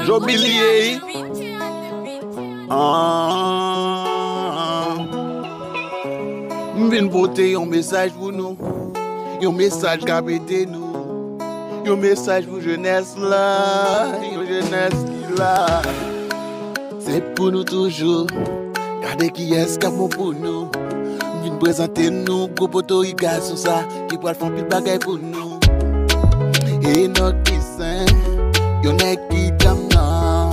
Joby lié. M'vin porter un message pour nous. Un message qui a pété nous. Un message pour jeunesse là. Une jeunesse là. C'est pour nous toujours. Regardez qui est-ce qui a bon pour nous. M'vin présenter nous. Gros poteau, il gagne sur ça. Qui pourra faire pile bagaille pour nous. Et notre piscine. Yon nèg qui damna,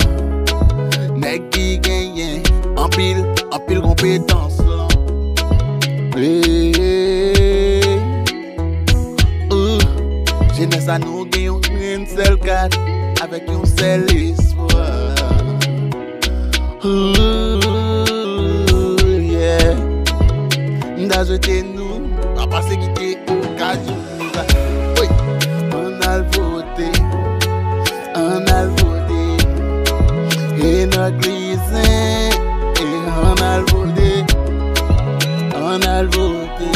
nèg qui gagne, en pile compétence là. Jeunesse à nous gagne une seule carte avec un seul espoir. Yeah, d'ajouter nous, à passer quitter occasion. Oui, on a le voté. On a voté et notre glissé et on a voté, on a voté,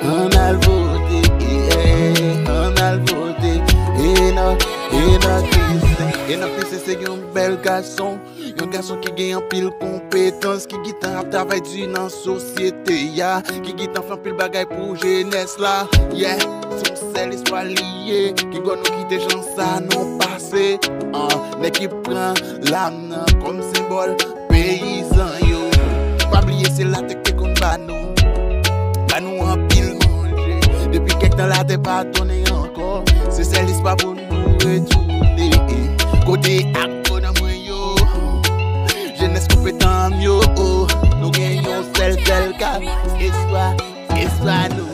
on a voté et on a voté et notre glissé c'est un bel garçon qui gagne en pile compétence qui guitare travail du dans société ya qui guitare fait pile bagaille pour jeunesse là yeah. Son seul espoir lié, qui va nous quitter gens ça non passé. Mais qui prend l'âme comme symbole paysan yo. Pas oublier c'est la tête qu'on bat nous. Bah nous en pile manger. Depuis quelque temps là t'es pas donné encore. C'est seul espoir pour nous retourner. Côté accord dans moi yo. Jeunesse compétent yo. Nous gagnons seul cas. Espoir nous.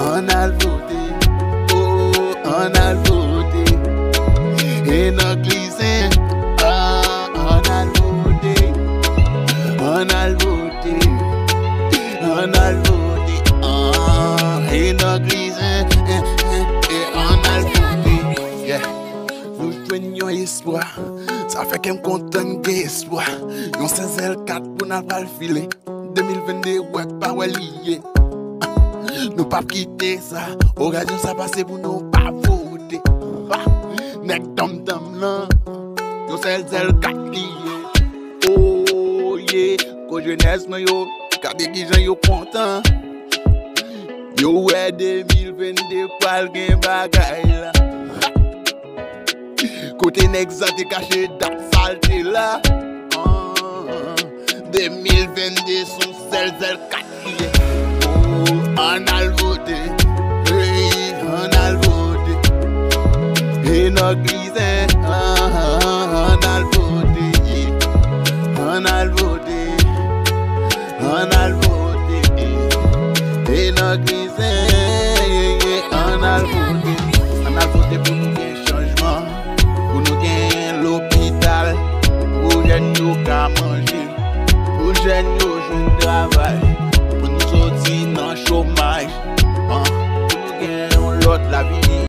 On a voté, oh, on a voté, et notre glissé, on a voté, on a voté, on a voté, et notre glissé, et on a voté, yeah. Nous joignons espoir, ça fait qu'un content d'espoir, on s'est 4 pour n'a pas le filet, 2022, ouais, pas lié. Nous pas quitter ça, occasion ça passe pour nous pas voter. Nek dom là, nous c'est le 4 lié. Oh yeah, ko jeunesse nous yo, regardez qui gens yo content. Yo ouais 2022 pas le bagaille là. Côté nek ça t'es caché dans saleté là. 2022 sont celles 4 lié. On a voté, oui, on a voté, et notre glissé, on a voté, on a voté, on a voté, et notre glissé, on a voté pour nous gagner changement, pour nous gagner l'hôpital, pour jeunes nous qu'à manger, pour jeunes nous jouer de travail. Chômage, pour nous gagner l'autre la vie.